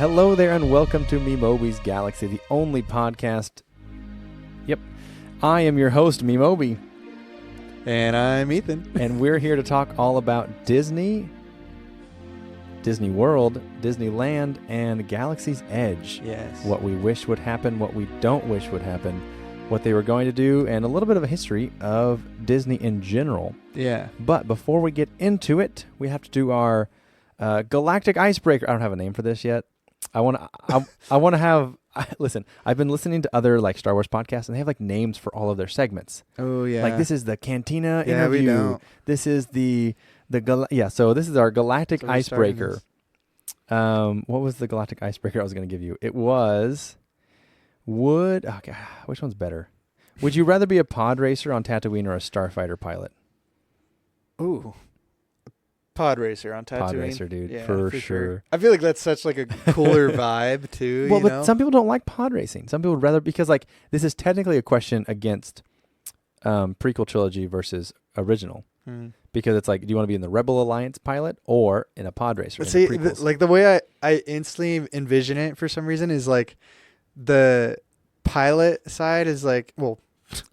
Hello there and welcome to Memeobi's Galaxy, the only podcast. Yep, I am your host, Memeobi. And I'm Ethan. And we're here to talk all about Disney, Disney World, Disneyland, and Galaxy's Edge. Yes. What we wish would happen, what we don't wish would happen, what they were going to do, and a little bit of a history of Disney in general. Yeah. But before we get into it, we have to do our galactic icebreaker. I don't have a name for this yet. I want to have. Listen, I've been listening to other like Star Wars podcasts, and they have like names for all of their segments. Oh yeah. Like this is the Cantina interview. Yeah, we don't. This is So this is our galactic icebreaker. What was the galactic icebreaker I was going to give you? It was which one's better? Would you rather be a pod racer on Tatooine or a starfighter pilot? Ooh. Pod racer on Tatooine. Pod racer, dude, yeah, for sure. I feel like that's such like a cooler vibe too. Well, you but know? some people don't like pod racing. Some people would rather, because like this is technically a question against prequel trilogy versus original. Because it's like, do you want to be in the Rebel Alliance pilot or in a pod racer? But see, like the way I instantly envision it for some reason is like the pilot side is like, well,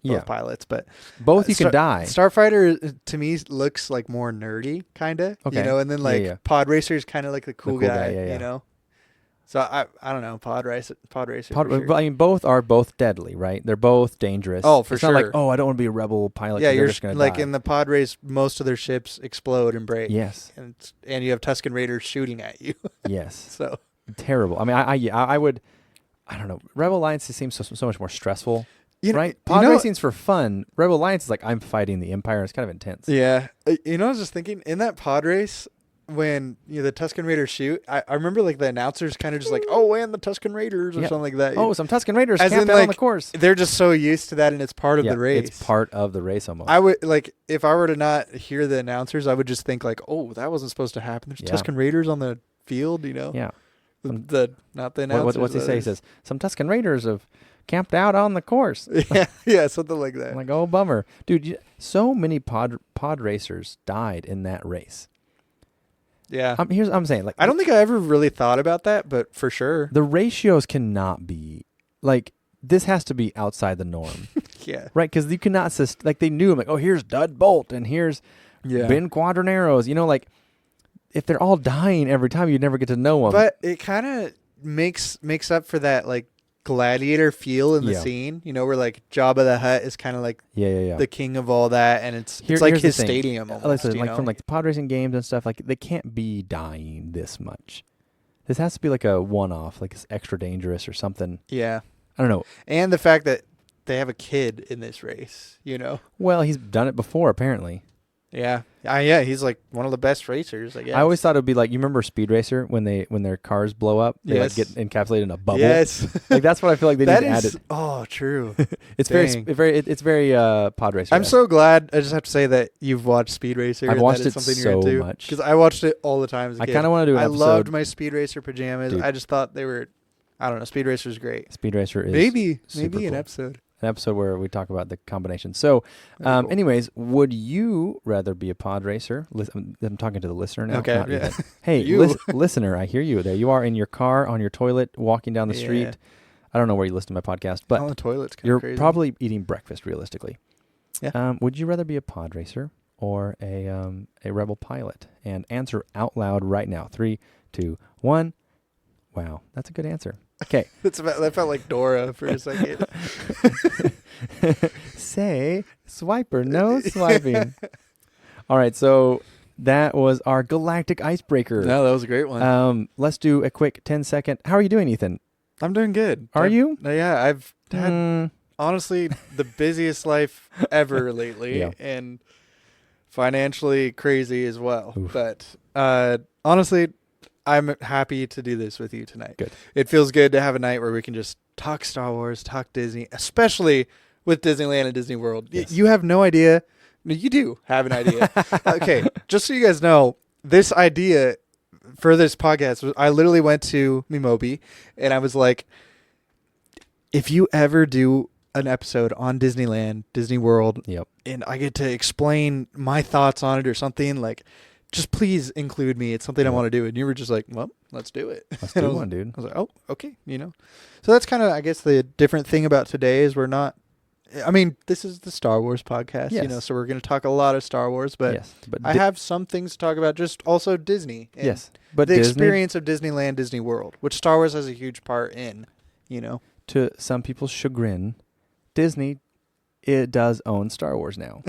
both pilots, but both you can die. Starfighter to me looks like more nerdy, kind of, okay. you know, and then like pod racer is kind of like the cool guy, you know. So I don't know, pod racer. But I mean, both are deadly, right? They're both dangerous. Oh, for it's sure. Not like, oh, I don't want to be a rebel pilot. Yeah, you're just gonna like die. in the pod race, most of their ships explode and break. Yes, and you have Tusken Raiders shooting at you. Yes, so terrible. I mean, I would. I don't know. Rebel Alliance seems so much more stressful. Right? Pod racing's for fun. Rebel Alliance is like, I'm fighting the Empire. It's kind of intense. Yeah. You know, I was just thinking, in that pod race, when the Tusken Raiders shoot, I remember like the announcers kind of just like, oh, and the Tusken Raiders or something like that. Oh, some Tusken Raiders camped out on the course. They're just so used to that, and it's part of the race. It's part of the race almost. I would, like, if I were to not hear the announcers, I would just think like, oh, that wasn't supposed to happen. There's Tusken Raiders on the field, you know? Yeah. Not the announcers. What's he say? He says, some Tusken Raiders have camped out on the course. Yeah, something like that. I'm like, oh, bummer. Dude, so many pod racers died in that race. Yeah. I'm saying, like, I don't think I ever really thought about that, but for sure. The ratios cannot be, like, this has to be outside the norm. Yeah. Right? Because you cannot, like, they knew, like, oh, here's Dud Bolt and here's Ben Quadraneros. You know, like, if they're all dying every time, you'd never get to know them. But it kind of makes up for that, like, gladiator feel in the scene, you know, where like Jabba the Hutt is kind of like the king of all that, and it's like his stadium almost, Listen, like from like the pod racing games and stuff, like they can't be dying this much. This has to be like a one-off, like it's extra dangerous or something. Yeah. I don't know. And the fact that they have a kid in this race, you know. Well, he's done it before apparently. Yeah. Yeah, he's like one of the best racers, I guess. I always thought it would be like, you remember Speed Racer when their cars blow up? They like get encapsulated in a bubble. Yes. Like that's what I feel like they need to add it. Oh, true. It's very pod racer. I'm so glad. I just have to say that you've watched Speed Racer. I've watched it so much. Because I watched it all the time as a kid. I kind of want to do an episode. I loved my Speed Racer pajamas. Dude. I just thought they were, I don't know, Speed Racer is great. Speed Racer is maybe cool. an episode. An episode where we talk about the combination. So, cool. Anyways, would you rather be a pod racer? I'm talking to the listener now. Okay. Yeah. Hey, listener, I hear you. There you are in your car, on your toilet, walking down the street. I don't know where you listen to my podcast, but on the toilet's you're crazy. Probably eating breakfast realistically. Yeah. Would you rather be a pod racer or a rebel pilot? And answer out loud right now. 3, 2, 1. Wow, that's a good answer. Okay. That felt like Dora for a second. Say, swiper, no swiping. All right, so that was our galactic icebreaker. No, that was a great one. Let's do a quick 10-second. How are you doing, Ethan? I'm doing good. Are you? Yeah, I've had, honestly, the busiest life ever lately, and financially crazy as well. Oof. But honestly, I'm happy to do this with you tonight. Good. It feels good to have a night where we can just talk Star Wars, talk Disney, especially with Disneyland and Disney World. Yes. You have no idea. No, you do have an idea. Okay, just so you guys know, this idea for this podcast was, I literally went to Memeobi and I was like, if you ever do an episode on Disneyland, Disney World, and I get to explain my thoughts on it or something, like, just please include me. It's something I Yeah. want to do. And you were just like, well, let's do it. Let's And I do was- one, dude. I was like, oh, okay, So that's kind of, I guess, the different thing about today is we're not. I mean, this is the Star Wars podcast, Yes. so we're going to talk a lot of Star Wars, but Yes, but I have some things to talk about, just also Disney. And yes, but the Disney, experience of Disneyland, Disney World, which Star Wars has a huge part in, to some people's chagrin, Disney, it does own Star Wars now.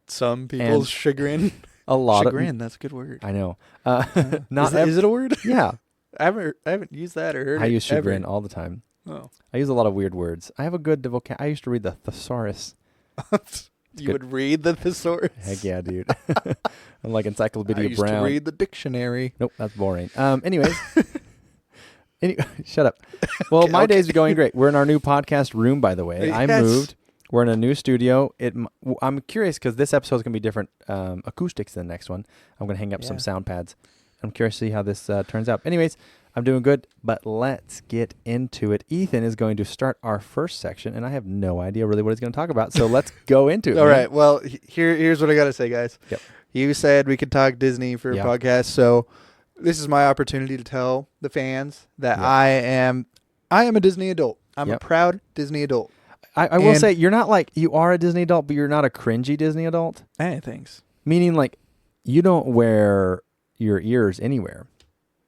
Some people's And chagrin. A lot Chagrin, of that's a good word. I know. Not is it a word? Yeah, I haven't used that or heard I it use chagrin ever. all the time. Oh. I use a lot of weird words. I have a good I used to read the thesaurus. You good. would read the thesaurus? Heck yeah, dude. I'm like I Encyclopedia used Brown. to read the dictionary. Nope, that's boring. Anyways. Shut up. Well, my Okay. days are going great. We're in our new podcast room, by the way. I Yes. moved. We're in a new studio. I'm curious because this episode is going to be different acoustics than the next one. I'm going to hang up some Yeah. sound pads. I'm curious to see how this turns out. Anyways, I'm doing good, but let's get into it. Ethan is going to start our first section, and I have no idea really what he's going to talk about. So let's go into it. All man. right. Well, here's what I got to say, guys. Yep. You said we could talk Disney for Yeah. a podcast, so this is my opportunity to tell the fans that Yeah. I am a Disney adult. I'm a Yep. proud Disney adult. I will And- say you're not like you are a Disney adult, but you're not a cringy Disney adult. Hey, thanks. Meaning like you don't wear your ears anywhere.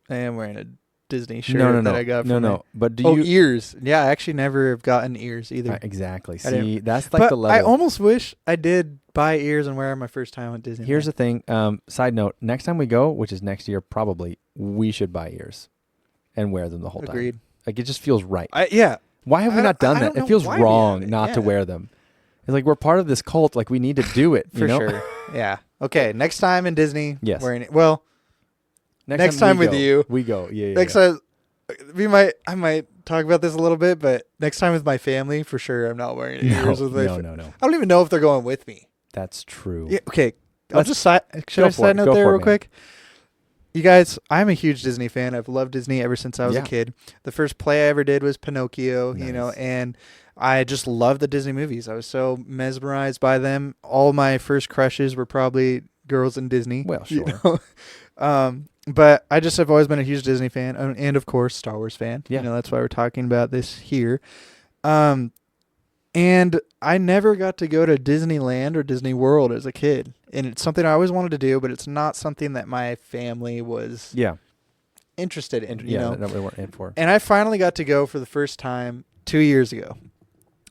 I am wearing a Disney shirt no. that I got from no. But do Oh, you ears. Yeah, I actually never have gotten ears either. exactly? I didn't- See, that's like but the level. I almost wish I did buy ears and wear them my first time at Disney. Here's the thing. Side note: next time we go, which is next year, probably we should buy ears and wear them the whole Agreed. time. Like it just feels right. Yeah. Why have we I not don't- done I that? don't It know feels why we wrong haven't. not to Yeah. wear them. It's like we're part of this cult. Like we need to do it. For you know? sure. Yeah. Okay. Next time in Disney. Yes. Wearing it. Well, Next we time with go. you. we go. Yeah. next time I might talk about this a little bit, but next time with my family, for sure, I'm not wearing ears with my no. I don't even know if they're going with me. That's true. Yeah, okay. I'll Let's- just should go I for side it. note Go there for it, real man. quick? You guys, I'm a huge Disney fan. I've loved Disney ever since I was Yeah. a kid. The first play I ever did was Pinocchio, Nice. and I just love the Disney movies. I was so mesmerized by them. All my first crushes were probably girls in Disney. Well, you sure. know? But I just have always been a huge Disney fan, and of course Star Wars fan. Yeah. That's why we're talking about this here. And I never got to go to Disneyland or Disney World as a kid, and it's something I always wanted to do, but it's not something that my family was Yeah. interested in. That we weren't in for. And I finally got to go for the first time 2 years ago,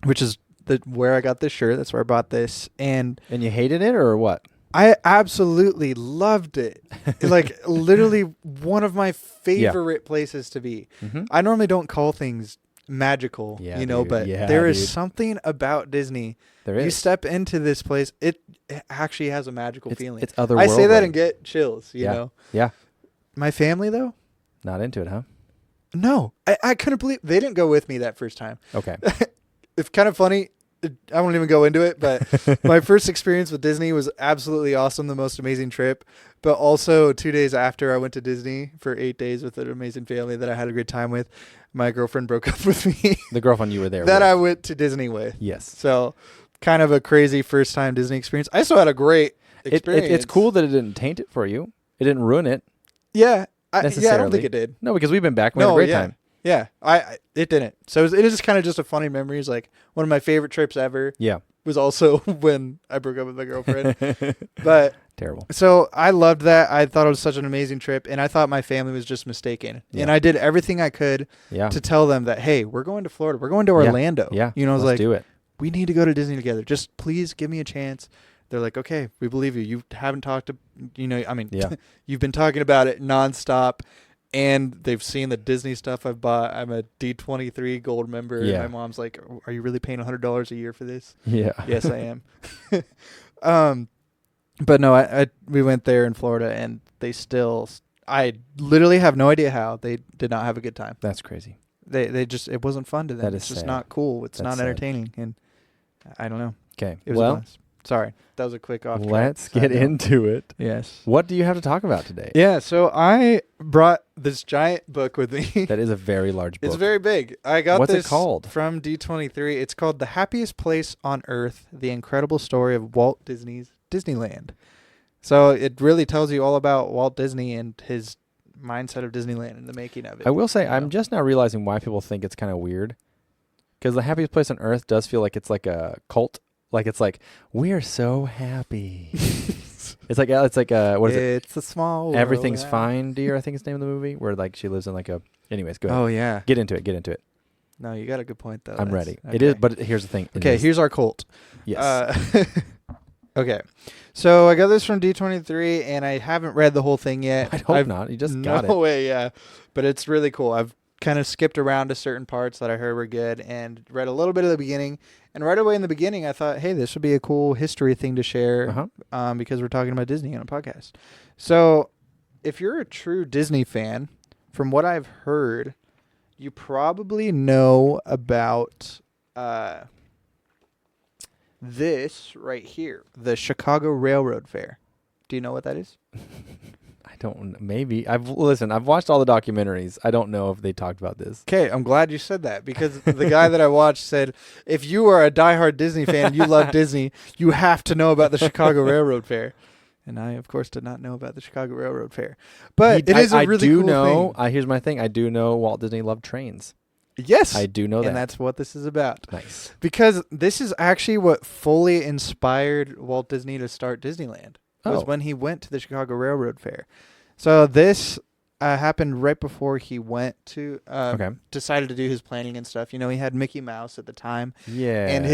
which is where I got this shirt. That's where I bought this, and And you hated it or what? I absolutely loved it. Like literally one of my favorite places to be. Mm-hmm. I normally don't call things magical, Yeah, dude, but Yeah, there is dude. something about Disney. There is. You step into this place, it actually has a magical feeling. It's otherworldly. I say that and get chills, you Yeah. know. Yeah. My family though? Not into it, huh? No. I couldn't believe they didn't go with me that first time. Okay. It's kind of funny. I won't even go into it, but my first experience with Disney was absolutely awesome, the most amazing trip. But also 2 days after I went to Disney for 8 days with an amazing family that I had a good time with, my girlfriend broke up with me The girlfriend you were there that with. I went to Disney with. Yes. So kind of a crazy first time Disney experience. I still had a great experience. It's cool that it didn't taint it for you. It didn't ruin it. Yeah. I don't necessarily. think it did. No, because we've been back. We had a great time. Yeah. It didn't. So it is kind of just a funny memories. Like one of my favorite trips ever Yeah. was also when I broke up with my girlfriend. But Terrible. so I loved that. I thought it was such an amazing trip, and I thought my family was just mistaken. Yeah. And I did everything I could Yeah. to tell them that, hey, we're going to Florida. We're going to Orlando. Yeah. I was Let's like, do it. we need to go to Disney together. Just please give me a chance. They're like, okay, we believe you. You haven't talked to, Yeah. you've been talking about it nonstop. And they've seen the Disney stuff I've bought. I'm a D23 gold member. Yeah. And my mom's like, are you really paying $100 a year for this? Yeah. Yes, I am. But no, we went there in Florida, and I literally have no idea how they did not have a good time. That's crazy. They just, it wasn't fun to them. That is It's just sad. not cool. It's That's not sad. entertaining, and I don't know. Okay. It was a Well, blast. Sorry, that was a quick off. track let's side get note. into it. Yes. What do you have to talk about today? Yeah. So I brought this giant book with me. That is a very large book. It's very big. I got What's it this called? from D23. It's called The Happiest Place on Earth: The Incredible Story of Walt Disney's Disneyland. So it really tells you all about Walt Disney and his mindset of Disneyland and the making of it. I will say, you I'm know? just now realizing why people think it's kind of weird. Because the happiest place on earth does feel like it's like a cult. Like it's like, we're so happy. It's like what is it? It's a small world. Everything's Fine, Dear, I think it's the name of the movie, where like she lives in like a. Anyways, go ahead. Oh yeah. Get into it. No, you got a good point though. I'm ready. Okay. It is, but here's the thing. Okay, here's our cult. Yes. Okay, so I got this from D23, and I haven't read the whole thing yet. I hope not. You just got it. No way, yeah. But it's really cool. I've kind of skipped around to certain parts that I heard were good and read a little bit of the beginning. And right away in the beginning, I thought, hey, this would be a cool history thing to share because we're talking about Disney on a podcast. So if you're a true Disney fan, from what I've heard, you probably know about this right here, the Chicago Railroad Fair. Do you know what that is? I don't. Maybe I've watched all the documentaries. I don't know if they talked about this. Okay, I'm glad you said that because the guy that I watched said, if you are a diehard Disney fan, you love Disney, you have to know about the Chicago Railroad Fair. And I, of course, did not know about the Chicago Railroad Fair. But it is a really cool thing. Here's my thing. I do know Walt Disney loved trains. Yes. I do know that. And that's what this is about. Nice. Because this is actually what fully inspired Walt Disney to start Disneyland. Was when he went to the Chicago Railroad Fair. So this happened right before he went to decided to do his planning and stuff. You know, he had Mickey Mouse at the time. Yeah. And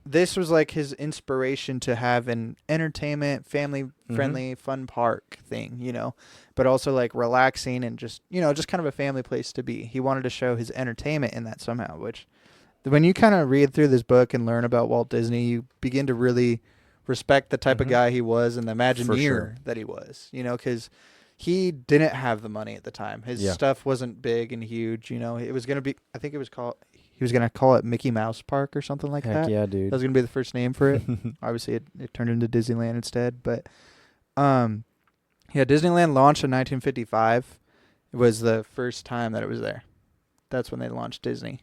this was like his inspiration to have an entertainment, family-friendly, fun park thing, you know, but also like relaxing and just, you know, just kind of a family place to be. He wanted to show his entertainment in that somehow, which when you kind of read through this book and learn about Walt Disney, you begin to really respect the type of guy he was and the Imagineer that he was, you know, because he didn't have the money at the time. His stuff wasn't big and huge, you know. It was going to be, I think it was called, he was going to call it Mickey Mouse Park or something like that. Heck yeah, dude. That was going to be the first name for it. Obviously, it turned into Disneyland instead. But, Disneyland launched in 1955. It was the first time that it was there. That's when they launched Disney.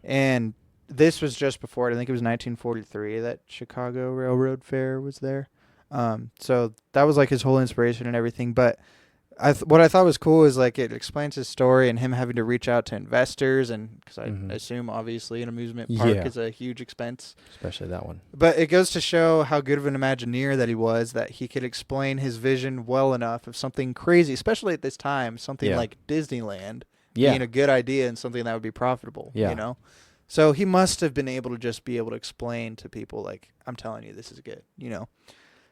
And this was just before it. I think it was 1943 that Chicago Railroad Fair was there. So that was like his whole inspiration and everything. But what I thought was cool is like it explains his story and him having to reach out to investors, and because I assume obviously an amusement park is a huge expense, especially that one. But it goes to show how good of an Imagineer that he was, that he could explain his vision well enough of something crazy, especially at this time, something like Disneyland being a good idea and something that would be profitable. You know, so he must have been able to just be able to explain to people like, I'm telling you, this is good. You know,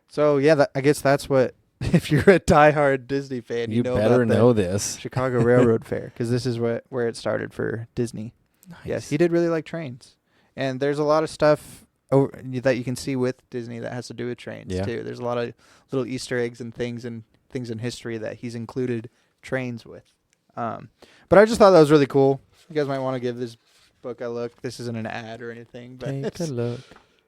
so I guess that's what. If you're a diehard Disney fan, you know better about know this Chicago Railroad Fair, because this is where it started for Disney. Nice. Yes, he did really like trains, and there's a lot of stuff that you can see with Disney that has to do with trains too. There's a lot of little Easter eggs and things in history that he's included trains with. But I just thought that was really cool. You guys might want to give this book a look. This isn't an ad or anything, but take a look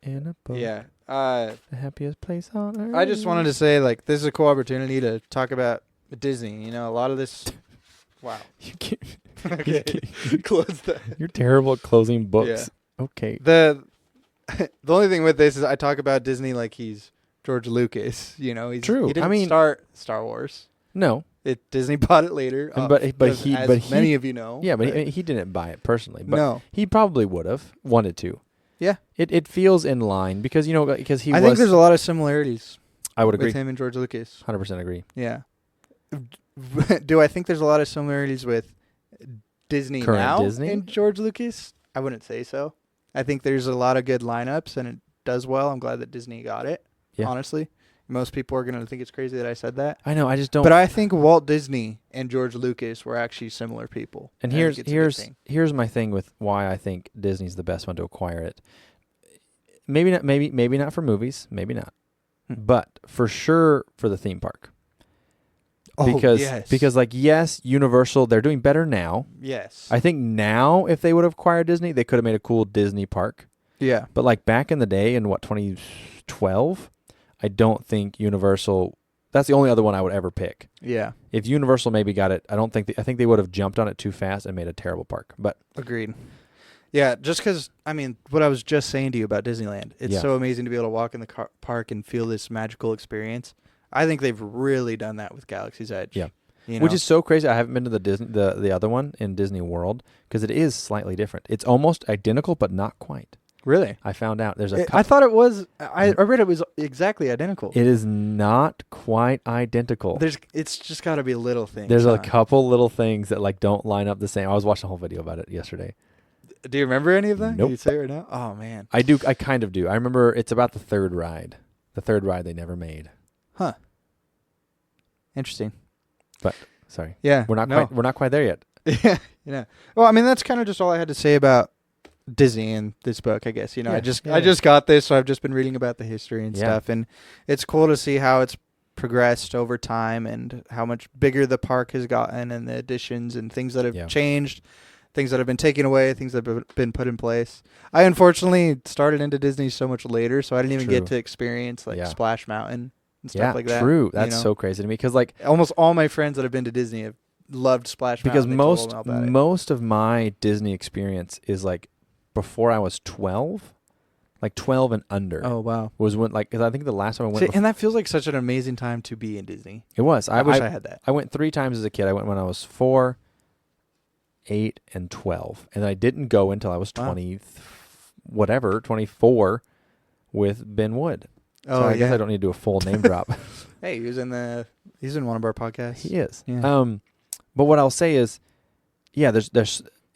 in a book. Yeah. The happiest place on earth. I just wanted to say, like, this is a cool opportunity to talk about Disney. You know, a lot of this. Wow. You can't. Okay. Close that. You're terrible at closing books. Yeah. Okay. The only thing with this is I talk about Disney like he's George Lucas. You know, he's true. He didn't start Star Wars. No. Disney bought it later. Many of you know. Yeah, but he didn't buy it personally. But no. He probably would have wanted to. Yeah. It feels in line because, you know, because I think there's a lot of similarities. I would agree. With him and George Lucas. 100% agree. Yeah. Do I think there's a lot of similarities with Disney Current now Disney? and George Lucas? I wouldn't say so. I think there's a lot of good lineups and it does well. I'm glad that Disney got it, honestly. Most people are going to think it's crazy that I said that. I know, I just don't. But I think Walt Disney and George Lucas were actually similar people. And here's my thing with why I think Disney's the best one to acquire it. Maybe not for movies, maybe not. But for sure for the theme park. Because like, yes, Universal, they're doing better now. Yes. I think now if they would have acquired Disney, they could have made a cool Disney park. Yeah. But like back in the day in 2012, I don't think Universal, that's the only other one I would ever pick. Yeah. If Universal maybe got it, I think they would have jumped on it too fast and made a terrible park. But agreed. Yeah, just because, I mean, what I was just saying to you about Disneyland, it's so amazing to be able to walk in the park and feel this magical experience. I think they've really done that with Galaxy's Edge. Yeah. You know? Which is so crazy. I haven't been to the other one in Disney World because it is slightly different. It's almost identical, but not quite. Really? I found out there's I thought it was. I read it was exactly identical. It is not quite identical. It's just got to be little things. There's a couple little things that like don't line up the same. I was watching a whole video about it yesterday. Do you remember any of them? Nope. Can you say it right now? Oh man. I do. I kind of do. I remember it's about the third ride. The third ride they never made. Huh. Interesting. But sorry. Yeah. We're not quite there yet. Yeah. Yeah. Well, I mean, that's kind of just all I had to say about Disney and this book, I guess. I just got this, so I've just been reading about the history and stuff, and it's cool to see how it's progressed over time and how much bigger the park has gotten and the additions and things that have changed, things that have been taken away, things that have been put in place. I unfortunately started into Disney so much later, so I didn't even get to experience Splash Mountain and stuff like that. True. That's so crazy to me because like almost all my friends that have been to Disney have loved Splash Mountain. Because most of my Disney experience is like before I was 12, like 12 and under. Oh wow! Was when because I think the last time I went, and that feels like such an amazing time to be in Disney. It was. I wish I had that. I went 3 times as a kid. I went when I was 4, 8, and 12, and I didn't go until I was 24 with Ben Wood. So I guess I don't need to do a full name drop. Hey, he's in one of our podcasts. He is. Yeah. But what I'll say is,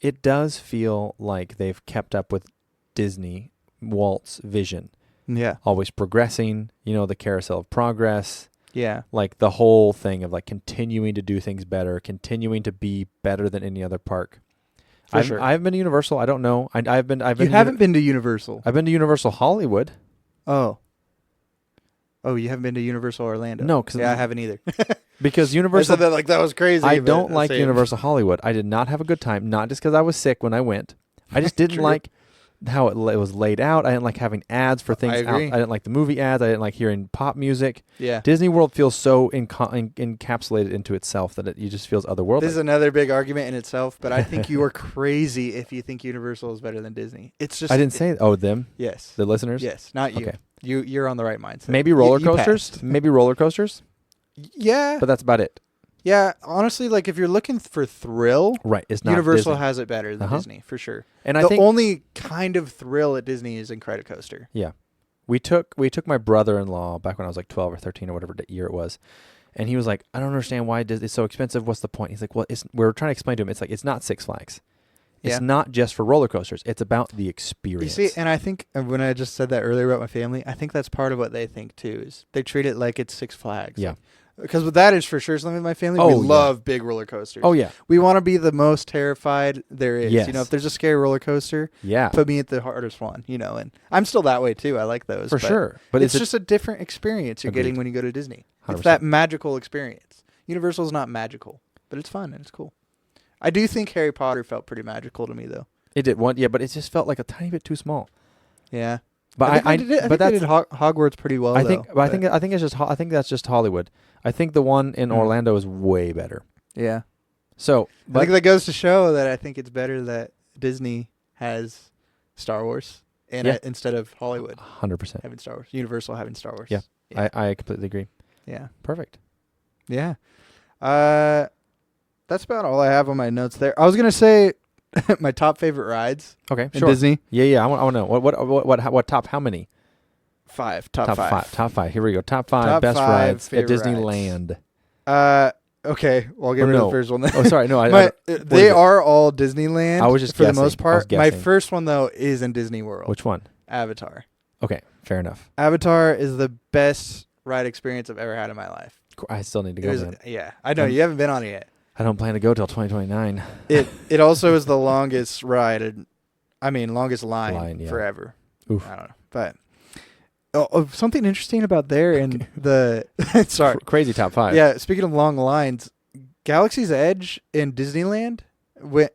it does feel like they've kept up with Disney, Walt's vision. Yeah. Always progressing, the carousel of progress. Yeah. Like the whole thing of like continuing to do things better, continuing to be better than any other park. Sure. I've been to Universal. I don't know. I've been. You haven't been to Universal. I've been to Universal Hollywood. Oh, you haven't been to Universal Orlando? No, because I haven't either. Because Universal, I said that like that was crazy. I don't like Universal Hollywood. I did not have a good time. Not just because I was sick when I went. I just didn't like how it was laid out. I didn't like having ads for things. I didn't like the movie ads. I didn't like hearing pop music. Yeah. Disney World feels so encapsulated into itself that it just feels otherworldly. This is another big argument in itself, but I think you are crazy if you think Universal is better than Disney. It's just I didn't say them. Yes. The listeners. Yes, not you. Okay. You're on the right mindset. Maybe roller coasters. Maybe roller coasters. Yeah. But that's about it. Yeah, honestly, like if you're looking for thrill, right? It's not Universal Disney. has it better than Disney for sure. And I think the only kind of thrill at Disney is Incredicoaster. Yeah, we took my brother-in-law back when I was like 12 or 13 or whatever year it was, and he was like, "I don't understand why it's so expensive. What's the point?" He's like, "Well, we were trying to explain to him. It's like it's not Six Flags. It's not just for roller coasters. It's about the experience." You see, and I think when I just said that earlier about my family, I think that's part of what they think too. Is they treat it like it's Six Flags. Yeah. Because that is for sure something with my family. We love big roller coasters. Oh, yeah. We want to be the most terrified there is. Yes. If there's a scary roller coaster, put me at the hardest one, and I'm still that way too. I like those. For sure. But it's just a different experience you're getting when you go to Disney. 100%. It's that magical experience. Universal's not magical, but it's fun and it's cool. I do think Harry Potter felt pretty magical to me though. It did but it just felt like a tiny bit too small. Yeah. But I think they did Hogwarts pretty well. I think that's just Hollywood. I think the one in Orlando is way better. Yeah. So I think that goes to show that I think it's better that Disney has Star Wars instead of Hollywood. 100% having Star Wars, Universal having Star Wars. Yeah. I completely agree. Yeah. Perfect. Yeah. That's about all I have on my notes there. I was gonna say my top favorite rides. Okay, in Disney. Yeah. I want to know what top? How many? 5. Top five. Top 5. Here we go. Top 5 best rides at Disneyland. Okay. Well, I'll get rid of the first one. Oh, sorry. No, they are all Disneyland. I was just for guessing. the most part. My first one though is in Disney World. Which one? Avatar. Okay, fair enough. Avatar is the best ride experience I've ever had in my life. I still need to go. Yeah, I know you haven't been on it yet. I don't plan to go till 2029. It also is the longest ride. Longest line forever. Oof. I don't know, but something interesting about there and the sorry, crazy top 5. Yeah, speaking of long lines, Galaxy's Edge in Disneyland.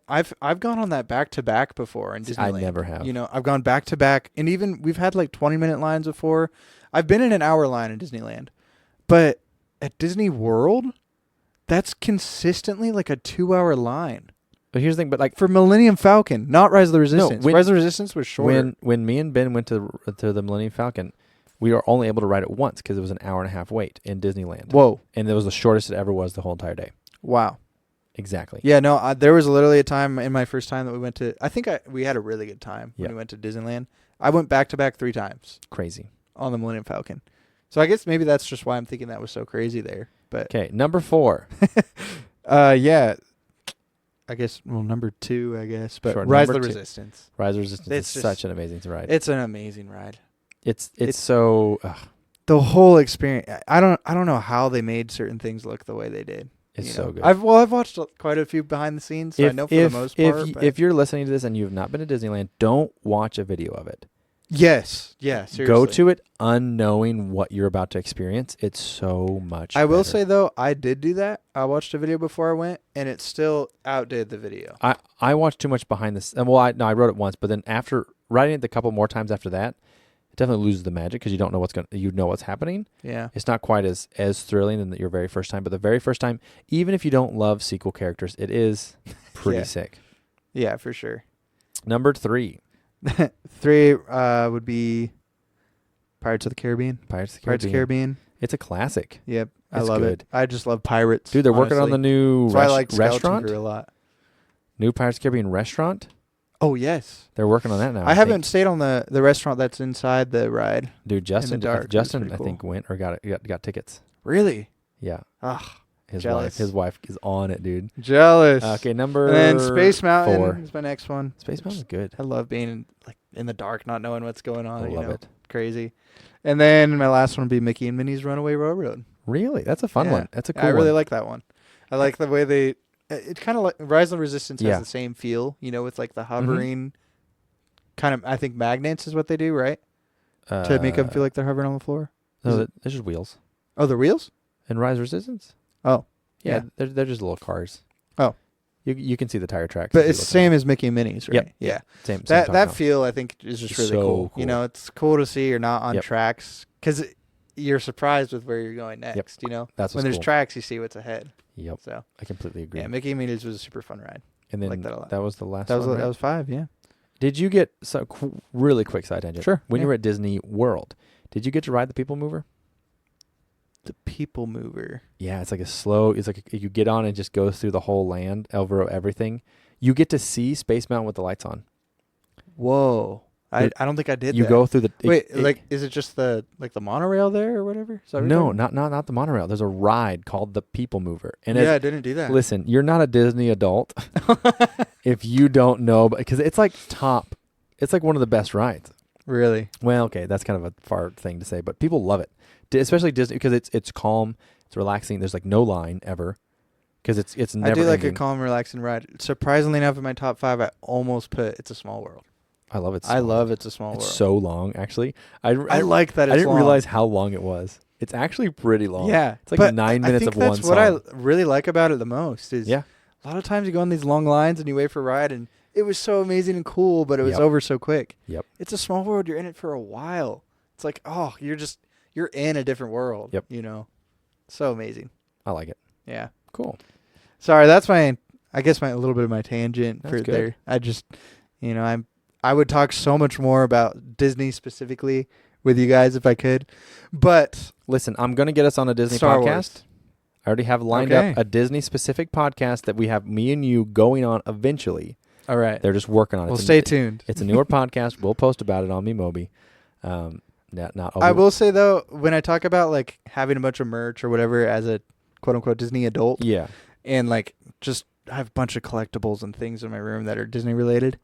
I've gone on that back to back before in Disneyland. I never have. I've gone back to back, and even we've had like 20-minute lines before. I've been in an hour line in Disneyland, but at Disney World, that's consistently like a 2-hour line. But here's the thing, but like for Millennium Falcon, not Rise of the Resistance. Rise of the Resistance was shorter. When me and Ben went to the Millennium Falcon, We were only able to ride it once because it was an hour and a half wait in Disneyland. Whoa. And it was the shortest it ever was the whole entire day. Wow. Exactly. Yeah, no, there was literally a time in my first time that we went to, we had a really good time when Yeah. we went to Disneyland. I went back to back 3 times Crazy. on the Millennium Falcon. So I guess maybe that's just why I'm thinking that was so crazy there. But Okay, number 4. yeah, I guess, well, number 2, I guess. But Sure, Rise of number the 2. Resistance. Rise of Resistance It's is just- such an amazing ride. It's an amazing ride. It's so The whole experience. I don't know how they made certain things look the way they did. it's you so know? good. I've watched quite a few behind the scenes, so I know for the most part. But if you're listening to this and you've not been to Disneyland, don't watch a video of it. yes, yeah, seriously. Go to it unknowing what you're about to experience. It's so much I will better. say though, I did do that. I watched a video before I went, and it still outdid the video. I watched too much behind this. Well, I wrote it once, but then after writing it a couple more times after that, it definitely loses the magic because you don't know what's happening. Yeah, It's not quite as thrilling than your very first time, but the very first time, even if you don't love sequel characters, it is pretty Yeah. sick. yeah, for sure. Number 3, 3 would be Pirates of the Caribbean. Pirates of the Pirates of the Caribbean. Caribbean. It's a classic. Yep, I It's love good. it. I just love pirates. Dude, they're working on honestly. the new That's why I like Skeleton restaurant. Crew a lot. New Pirates of the Caribbean restaurant. Oh yes, They're working on that now. I haven't stayed on the restaurant that's inside the ride. Dude, Justin. dark. That's Justin, pretty I think cool. went or got tickets. Really? Yeah, Ugh, his Jealous. wife is on it, dude. jealous. Okay, number. And then Space Mountain 4. is my next one. Space Mountain's good. I love being in the dark, not knowing what's going on. I you love know? it. Crazy. And then my last one would be Mickey and Minnie's Runaway Railroad. Really, that's a fun Yeah. one. That's a cool I really one. like that one. I like the way they. It kind of like Rise of the Resistance Yeah. has the same feel, with like the hovering kind of. I think magnets is what they do, right? To make them feel like they're hovering on the floor. No, Is they're just wheels. Oh, the wheels? And Rise Resistance. Oh, Yeah, yeah. they're just little cars. Oh. You can see the tire tracks. But if you it's the look same as Mickey and Minnie's, right? Yep. Yeah. Same That time. feel I think is just really So cool. cool. It's cool to see you're not on Yep. tracks because you're surprised with where you're going next. That's When what's there's cool. tracks, you see what's ahead. Yep, So I completely agree. yeah, Mickey and Minnie's was a super fun ride. And then like that a lot. that was the last That was one, right? that was 5. Yeah. Did you get really quick side tangent? Sure, When yeah. you were at Disney World, did you get to ride the People Mover? The People Mover. Yeah, it's like it's like you get on and it just goes through the whole land, over everything. You get to see Space Mountain with the lights on. Whoa. I It- don't think I did. You that. go through the Wait, is it just the monorail there or whatever? Is that what you're no, talking not the monorail. There's a ride called the People Mover, and about? Yeah, I didn't do that. listen, you're not a Disney adult if you don't know, because it's like top. It's like one of the best rides. Really? Well, okay, that's kind of a far thing to say, but people love it, especially Disney, because it's calm, it's relaxing. There's like no line ever, because it's never. I do like ending. a calm, relaxing ride. Surprisingly enough, in my top 5, I almost put It's a Small World. I love it. I love It's a Small It's World. so long, actually. I like that. It's I didn't long. realize how long it was. It's actually pretty long. Yeah, it's like but 9 minutes I think of that's one what song. I really like about it the most. Is Yeah, a lot of times you go on these long lines and you wait for a ride, and it was so amazing and cool, but it was Yep. over so quick. Yep. It's a small world. You're in it for a while. It's like, oh, you're in a different world. Yep. So amazing. I like it. Yeah. Cool. Sorry, that's a little bit of my tangent That's for good. there. I just, I would talk so much more about Disney specifically with you guys if I could, but Listen, I'm going to get us on a Disney Star podcast. Wars. I already have lined Okay. up a Disney specific podcast that we have me and you going on eventually. all right. They're just working on it. Well, It's a- stay tuned. It's a newer podcast. We'll post about it on Memeobi. Not I will say though, when I talk about like having a bunch of merch or whatever as a quote unquote Disney adult, Yeah. and like just I have a bunch of collectibles and things in my room that are Disney related,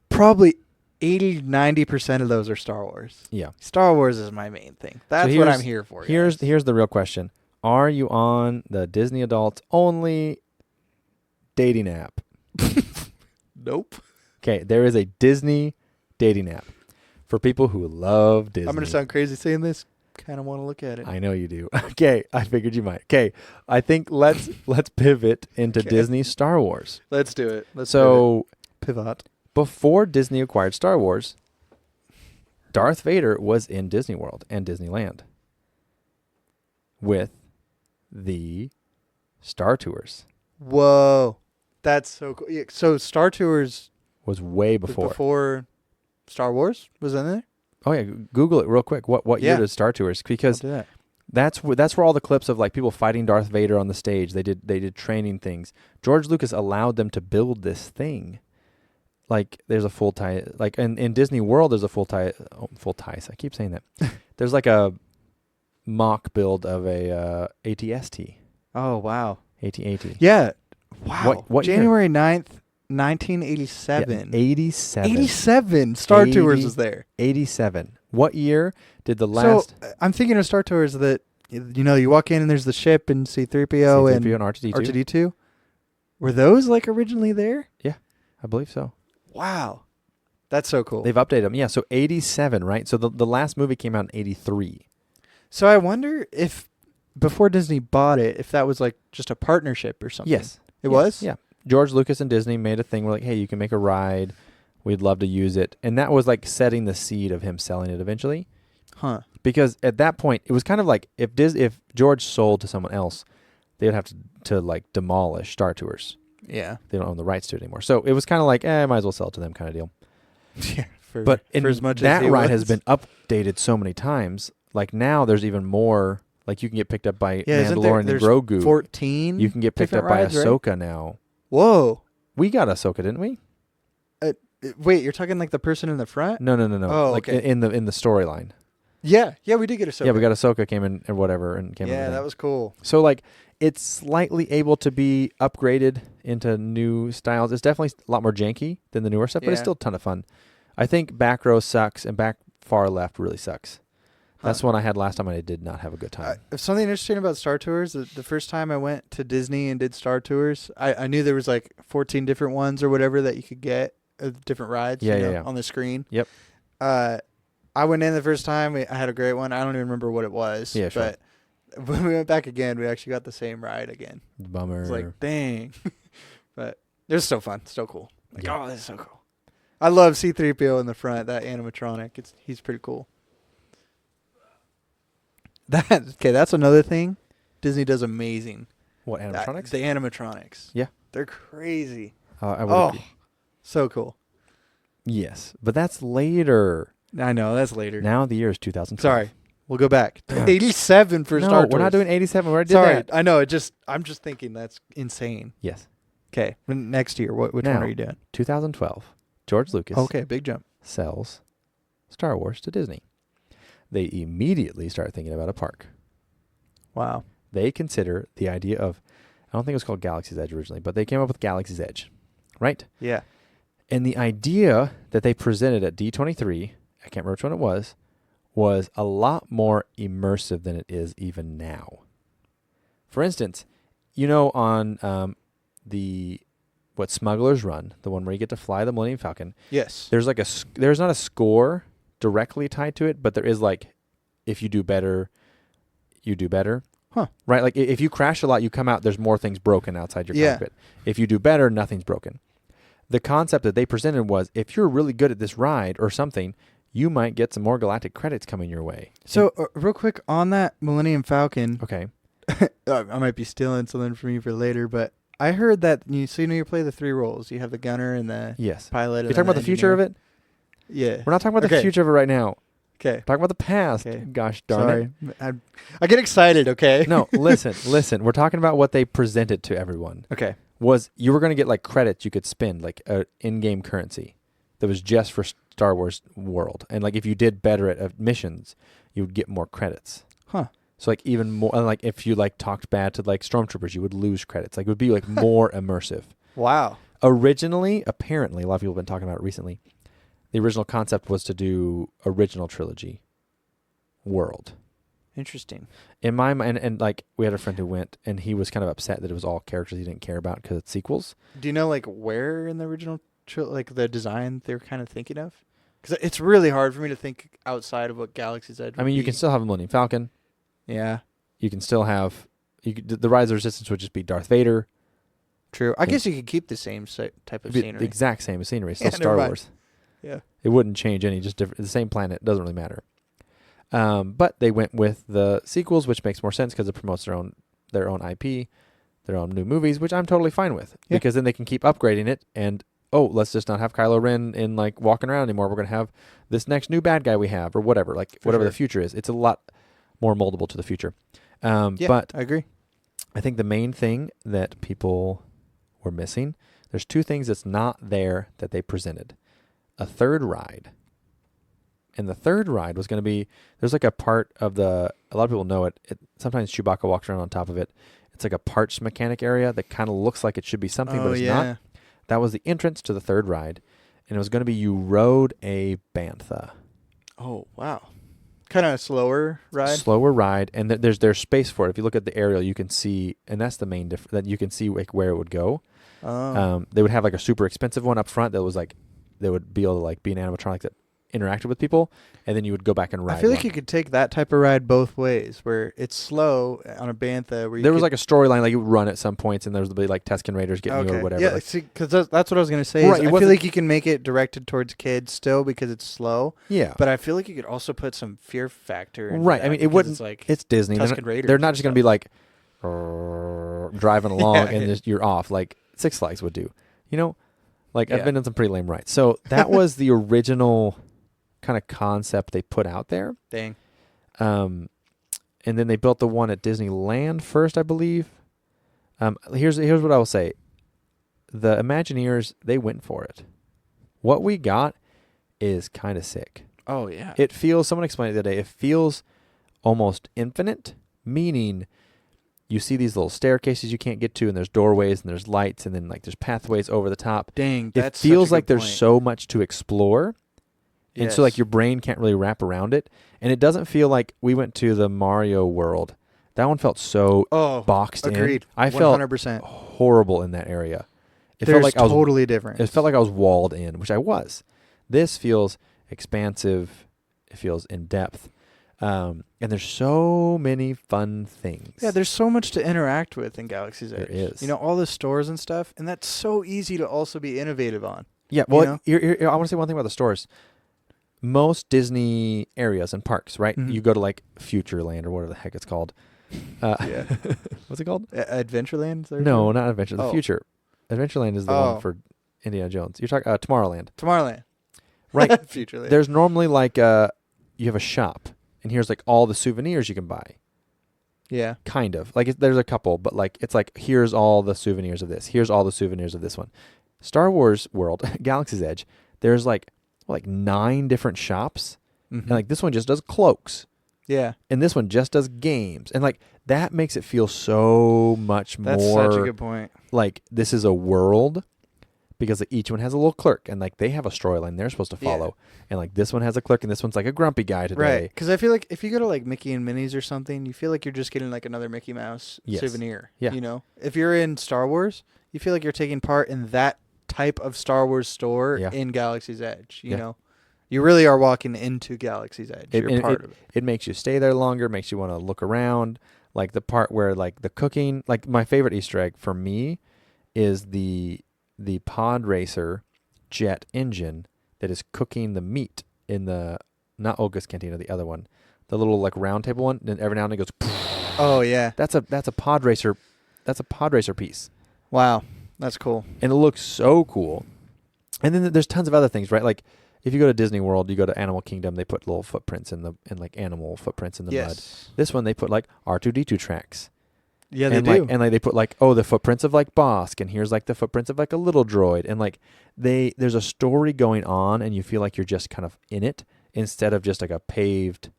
probably 80-90% of those are Star Wars. Yeah. Star Wars is my main thing. That's what here's- I'm here for. Here's guys. the real question. Are you on the Disney adults only dating app? Nope. Okay, there is a Disney dating app for people who love Disney. I'm gonna sound crazy saying this. Kind of want to look at it. I know you do. Okay, I figured you might. Okay, I think let's pivot into Okay. Disney Star Wars. Let's do it. So pivot. before Disney acquired Star Wars, Darth Vader was in Disney World and Disneyland with the Star Tours. Whoa, that's so cool. Yeah, so Star Tours Was way was before. before Star Wars was in there. Oh yeah, Google it real quick. What year Yeah. did Star Tours? I'll Because do that. that's where all the clips of like people fighting Darth Vader on the stage. They did training things. George Lucas allowed them to build this thing. Like there's a full tie. Like in Disney World, there's a full tie. Full ties. I keep saying that. There's like a mock build of a ATST. Oh wow. AT-AT. Yeah. Wow. What year? January 9th, 1987. 87. 87. Star 80. Tours was there. 87. What year did the last So I'm thinking of Star Tours that you walk in and there's the ship and C-3PO and C-3PO and R2-D2? R2-D2. Were those like originally there? I believe so. Wow. That's so cool. They've updated them. Yeah, so 87, right? So the last movie came out in 83. So I wonder if before Disney bought it, if that was like just a partnership or something. Yes. It was? Yeah. George Lucas and Disney made a thing where like, hey, you can make a ride. We'd love to use it. And that was like setting the seed of him selling it eventually. Huh. Because at that point, it was kind of like if George sold to someone else, they would have to like demolish Star Tours. Yeah. They don't own the rights to it anymore. So it was kind of like, might as well sell it to them kind of deal. Yeah. But for as much that as he ride was. has been updated so many times. Like now there's even more. Like you can get picked up by Mandalorian and there's Grogu. 14. You can get picked up different by rides, right? Ahsoka now. Whoa. We got Ahsoka, didn't we? Wait, you're talking like the person in the front? No. Oh, like okay. in the storyline. Yeah. Yeah, we did get Ahsoka. Yeah, we got Ahsoka came in or whatever and came in. Yeah, that was cool. So like it's slightly able to be upgraded into new styles. It's definitely a lot more janky than the newer stuff, but it's Yeah. still a ton of fun. I think back row sucks and back far left really sucks. That's one I had last time and I did not have a good time. Something interesting about Star Tours, the first time I went to Disney and did Star Tours, I knew there was like 14 different ones or whatever that you could get, different rides Yeah. on the screen. Yep. I went in the first time. I had a great one. I don't even remember what it was. Yeah, sure. But when we went back again, we actually got the same ride again. Bummer. It's like, dang. But it was still fun. Still cool. Like, Yeah. oh, this is so cool. I love C-3PO in the front, that animatronic. He's pretty cool. That's another thing. Disney does amazing. What, animatronics? The animatronics. Yeah. They're crazy. I would agree. So cool. Yes, but that's later. I know, that's later. Now the year is 2012. Sorry. We'll go back. 87 for Star Tours. we're not doing 87. We already did Sorry. that. I know. I'm just thinking that's insane. Yes. Okay. Next year, which Now, one are you doing? 2012. George Lucas Okay, big jump. sells Star Wars to Disney. They immediately start thinking about a park. Wow. They consider the idea of, I don't think it was called Galaxy's Edge originally, but they came up with Galaxy's Edge, right? Yeah. And the idea that they presented at D23, I can't remember which one it was a lot more immersive than it is even now. For instance, on what Smuggler's Run, the one where you get to fly the Millennium Falcon, Yes. there's not a score directly tied to it, but there is like, if you do better, you do better. Huh. Right? Like if you crash a lot, you come out, there's more things broken outside your Yeah. cockpit. If you do better, nothing's broken. The concept that they presented was if you're really good at this ride or something, you might get some more galactic credits coming your way. So, real quick on that Millennium Falcon, Okay. I might be stealing something from you for later, but I heard that you play the three roles. You have the gunner and the Yes. pilot. You're talking about the future of it? Yeah. We're not talking about the Okay. future of it right now. Okay. We're talking about the past. Okay. Gosh darn it. Sorry. I get excited, okay? No, listen. We're talking about what they presented to everyone. Okay. Was you were going to get like credits you could spend, like in-game currency that was just for Star Wars World. And like if you did better at missions, you would get more credits. Huh. So like even more, and like if you like talked bad to like stormtroopers, you would lose credits. Like it would be like more immersive. Wow. Originally, apparently, a lot of people have been talking about it recently. The original concept was to do original trilogy world. Interesting. In my mind, and like we had a friend who went, and he was kind of upset that it was all characters he didn't care about because it's sequels. Do you know like where in the original like the design they're kind of thinking of? Because it's really hard for me to think outside of what Galaxy's Edge would I mean, you be. can still have a Millennium Falcon. Yeah. You can still have the Rise of the Resistance would just be Darth Vader. True. I guess you could keep the same type of It'd be scenery. the exact same scenery. Still Yeah, Star never mind. Wars. Yeah. It wouldn't change any. Just different. The same planet. Doesn't really matter. But they went with the sequels, which makes more sense because it promotes their own IP, their own new movies, which I'm totally fine with Yeah. because then they can keep upgrading it and oh, let's just not have Kylo Ren in like walking around anymore. We're going to have this next new bad guy we have or whatever, like whatever the future is. It's a lot more moldable to the future. But I agree. I think the main thing that people were missing, there's two things that's not there that they presented. A third ride. And the third ride was going to be, there's like a part of a lot of people know it. Sometimes Chewbacca walks around on top of it. It's like a parts mechanic area that kind of looks like it should be something, but it's not. That was the entrance to the third ride. And it was going to be you rode a bantha. Oh, wow. Kind of a slower ride? Slower ride. And there's space for it. If you look at the aerial, you can see, and that's the main difference, that you can see like where it would go. Oh. They would have like a super expensive one up front that was like, they would be able to like be an animatronic that interacted with people, and then you would go back and ride. I feel like you could take that type of ride both ways, where it's slow on a bantha. Where there was like a storyline, like you would run at some points, and there was like Tusken Raiders getting you or whatever. Yeah, like, see, because that's what I was gonna say. Right, I feel like you can make it directed towards kids still because it's slow. Yeah, but I feel like you could also put some fear factor. Right. I mean, it wouldn't. It's Disney. Tusken Raiders. They're not just gonna be like driving along and just you're off like Six Flags would do. You know, like I've been in some pretty lame rides. So that was the original kind of concept they put out there. Dang. And then they built the one at Disneyland first, I believe. Here's what I will say. The Imagineers, they went for it. What we got is kind of sick. Oh, yeah. It feels, someone explained it the other day, it feels almost infinite, meaning you see these little staircases you can't get to, and there's doorways, and there's lights, and then like there's pathways over the top. Dang, it feels like there's so much to explore. And so like your brain can't really wrap around it. And it doesn't feel like we went to the Mario World. That one felt so boxed agreed. in. I 100%. felt horrible in that area. It felt like totally different. It felt like I was walled in, which I was. This feels expansive. It feels in depth. And there's so many fun things. Yeah, there's so much to interact with in Galaxy's Edge. There is. You know, all the stores and stuff. And that's so easy to also be innovative on. Yeah, well, I want to say one thing about the stores. Most Disney areas and parks, right? Mm-hmm. You go to like Futureland or whatever the heck it's called. What's it called? Adventureland? No, not Adventure. The Future. Adventureland is the one for Indiana Jones. You're talking Tomorrowland. Tomorrowland. Right. Futureland. There's normally like you have a shop, and here's like all the souvenirs you can buy. Yeah. Kind of. Like there's a couple, but like it's like here's all the souvenirs of this. Here's all the souvenirs of this one. Star Wars World, Galaxy's Edge, there's like 9 different shops. Mm-hmm. And like this one just does cloaks. Yeah. And this one just does games. And like that makes it feel so much more. That's such a good point. Like this is a world because each one has a little clerk and like they have a storyline they're supposed to follow. Yeah. And like this one has a clerk and this one's like a grumpy guy today. Right. Because I feel like if you go to like Mickey and Minnie's or something, you feel like you're just getting like another Mickey Mouse souvenir. Yeah. You know, if you're in Star Wars, you feel like you're taking part in that type of Star Wars store in Galaxy's Edge. You know, you really are walking into Galaxy's Edge. You're part of it. It makes you stay there longer, makes you want to look around. Like the part where like the cooking, like my favorite Easter egg for me is the pod racer jet engine that is cooking the meat in the, not Olga's Cantina, the other one, the little like round table one. And every now and then it goes. Oh yeah, that's a pod racer. That's a pod racer piece. Wow. That's cool. And it looks so cool. And then there's tons of other things, right? Like if you go to Disney World, you go to Animal Kingdom, they put little footprints in like animal footprints in the mud. This one they put like R2D2 tracks. Yeah, they do. And like they put like, the footprints of like Bosk, and here's like the footprints of like a little droid. And like there's a story going on and you feel like you're just kind of in it instead of just like a paved,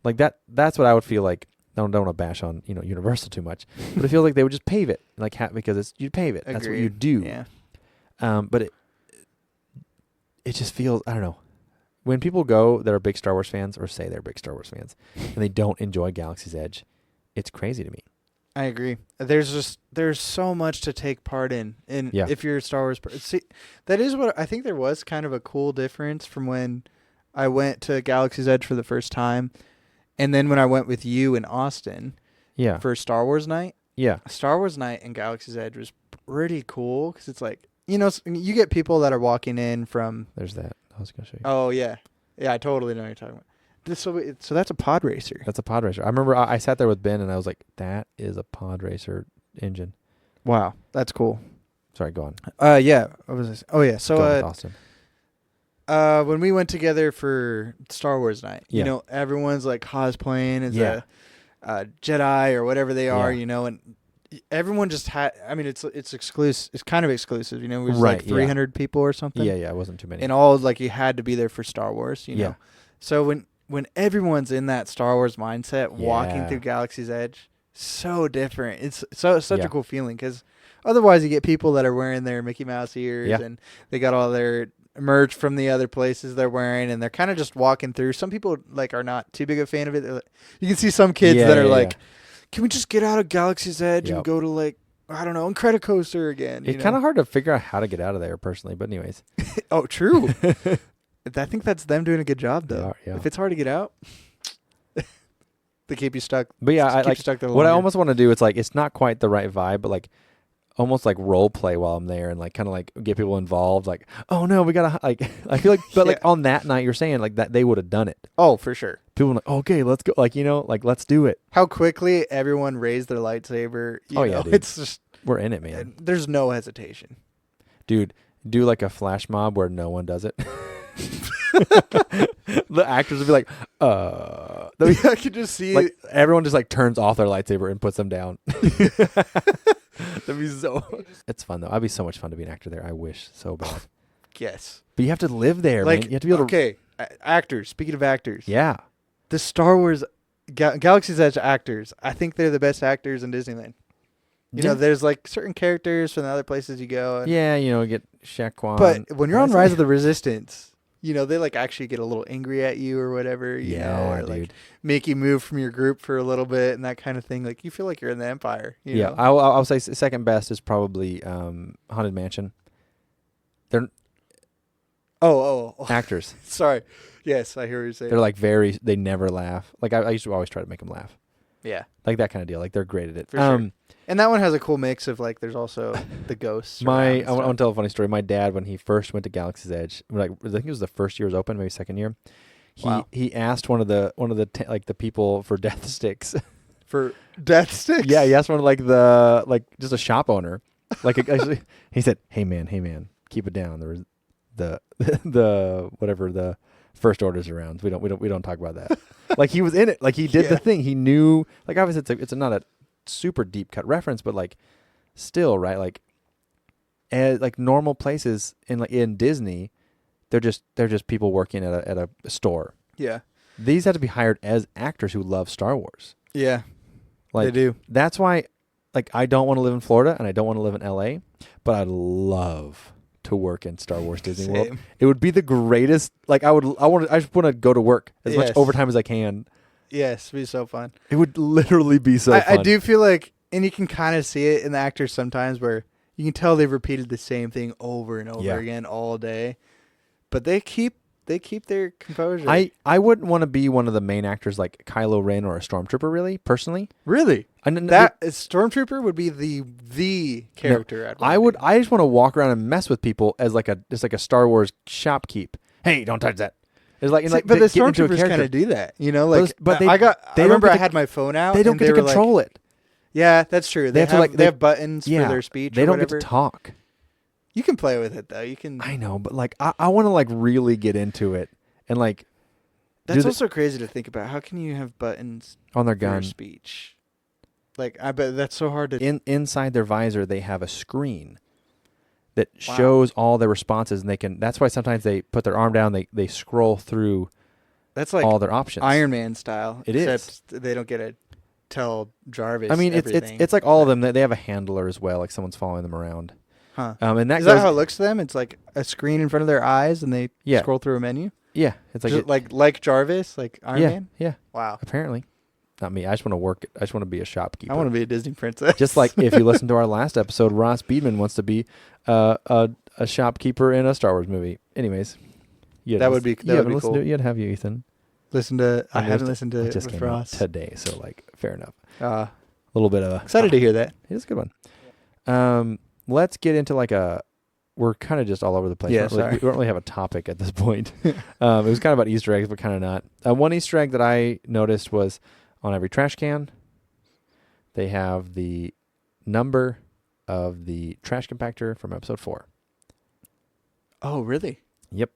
like that's what I would feel like. Don't want to bash on Universal too much, but it feels like they would just pave it because you pave it. Agreed. That's what you do. Yeah. But it just feels, I don't know. When people go that are big Star Wars fans or say they're big Star Wars fans and they don't enjoy Galaxy's Edge, it's crazy to me. I agree. There's so much to take part in if you're a Star Wars person. See, that is what I think there was kind of a cool difference from when I went to Galaxy's Edge for the first time. And then when I went with you in Austin for Star Wars night, Star Wars night and Galaxy's Edge was pretty cool because it's like, you get people that are walking in from... There's that. I was going to show you. Oh, yeah. Yeah, I totally know what you're talking about. So that's a pod racer. That's a pod racer. I remember I sat there with Ben and I was like, that is a pod racer engine. Wow, that's cool. Sorry, go on. Yeah. What was this? Oh yeah. Go with So Austin. when we went together for Star Wars night, Yeah. you know, everyone's like cosplaying as Yeah. a Jedi or whatever they are, Yeah. you know, and everyone just had. I mean, it's exclusive. It's kind of exclusive, you know. It was Right, like yeah. 300 people or something. Yeah, it wasn't too many. And all like you had to be there for Star Wars, you know. Yeah. So when everyone's in that Star Wars mindset, walking Yeah. through Galaxy's Edge, so different. It's such Yeah. a cool feeling because otherwise you get people that are wearing their Mickey Mouse ears Yeah. and they got all their merch from the other places they're wearing, and they're kind of just walking through. Some people like are not too big a fan of it. You can see some kids that are like, "Can we just get out of Galaxy's Edge and go to like I don't know, Incredicoaster again?" It's kind of hard to figure out how to get out of there personally, but anyways. Oh, true. I think that's them doing a good job though. Yeah. If it's hard to get out, they keep you stuck. But yeah, I keep like you stuck there what I longer. almost want to do. It's like it's not quite the right vibe, but like almost like role play while I'm there and like kind of like get people involved. Like, oh no, we gotta like. I feel like, but like on that night, you're saying like that they would have done it. Oh, for sure. People were like, okay, let's go. Like like let's do it. How quickly everyone raised their lightsaber. You know, dude. it's just We're in it, man. there's no hesitation. Dude, do like a flash mob where no one does it. The actors would be like, I could just see like everyone just like turns off their lightsaber and puts them down. That'd be so. It's fun though. I'd be so much fun to be an actor there. I wish so bad. Yes. But you have to live there, Like man. You have to be able to. okay, actors. Speaking of actors, Yeah. the Star Wars Galaxy's Edge actors. I think they're the best actors in Disneyland. You know, there's like certain characters from the other places you go. And, yeah, get Shaquan. but when you're on Rise of the Resistance, you know, they like actually get a little angry at you or whatever, you know, or like make you move from your group for a little bit and that kind of thing. Like you feel like you're in the Empire. You know? I'll say second best is probably Haunted Mansion. They're actors. Sorry. Yes, I hear what you're saying. They're like they never laugh. Like I used to always try to make them laugh. Yeah. Like that kind of deal. Like they're great at it. For sure. And that one has a cool mix of like, there's also the ghosts. I want to tell a funny story. My dad, when he first went to Galaxy's Edge, like I think it was the first year it was open, maybe second year. He asked one of the like the people for death sticks. For death sticks? Yeah, he asked one of like just a shop owner. Like actually, he said, "Hey man, keep it down." There was the whatever the first orders around. We don't talk about that. Like he was in it. Like he did the thing. He knew. Like obviously it's not a super deep cut reference, but like still right. Like like normal places in Disney, they're just people working at a store. Yeah. These have to be hired as actors who love Star Wars. Yeah. Like they do. That's why. Like I don't want to live in Florida and I don't want to live in LA, but I'd love to work in Star Wars Disney World. It would be the greatest. Like I just want to go to work as much overtime as I can. Yes, it'd be so fun. It would literally be so fun. I do feel like, and you can kind of see it in the actors sometimes where you can tell they've repeated the same thing over and over again all day, but they keep their composure. I wouldn't want to be one of the main actors like Kylo Ren or a Stormtrooper, really, personally. Really? That Stormtrooper would be the character. No, I just want to walk around and mess with people as like a Star Wars shopkeep. Hey, don't touch that. It's like, but the Stormtroopers kind of do that, you know. Like, I remember I had my phone out. They don't get to control it. Yeah, that's true. They have buttons for their speech. They don't get to talk. You can play with it though. You can. I know, but like I want to like really get into it and like. That's also crazy to think about. How can you have buttons on their for gun your speech? Like I bet that's so hard to. Inside their visor, they have a screen that shows all their responses, and they can. That's why sometimes they put their arm down. They scroll through. That's like all their options, Iron Man style. Except they don't get to tell Jarvis. I mean, everything. it's like all of them. They have a handler as well, like someone's following them around. Huh. And is that how it looks to them? It's like a screen in front of their eyes, and they scroll through a menu. Yeah, it's like like Jarvis, like Iron Man. Yeah. Wow. Apparently, not me. I just want to work. I just want to be a shopkeeper. I want to be a Disney princess. Just like if you listen to our last episode, Ross Beedman wants to be a shopkeeper in a Star Wars movie. Anyways, that would be cool. You'd have you, Ethan. I haven't listened to it just with came Ross out today, so like fair enough. A little bit of excited to hear that. It's a good one. Let's get into like we're kind of just all over the place. Yeah, we don't really have a topic at this point. It was kind of about Easter eggs, but kind of not. One Easter egg that I noticed was on every trash can, they have the number of the trash compactor from episode 4. Oh, really? Yep.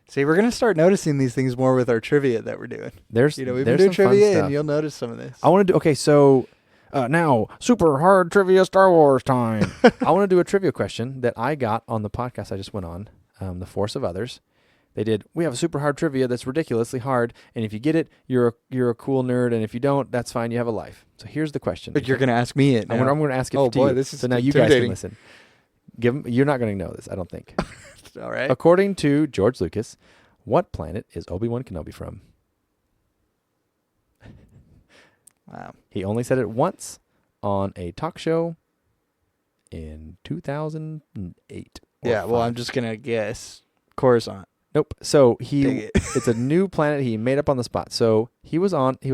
See, we're going to start noticing these things more with our trivia that we're doing. We've been doing trivia, and you'll notice some of this. I want to do, okay, so now, super hard trivia Star Wars time. I want to do a trivia question that I got on the podcast I just went on, The Force of Others. They did, we have a super hard trivia that's ridiculously hard, and if you get it, you're a cool nerd, and if you don't, that's fine, you have a life. So here's the question. But you're going to ask me it now. I'm going to ask it to boy, you. this is so now you guys can listen. You're not going to know this, I don't think. All right. According to George Lucas, what planet is Obi-Wan Kenobi from? Wow. He only said it once on a talk show in 2008. Yeah, well, I'm just going to guess Coruscant. Nope. So it's a new planet he made up on the spot. So he was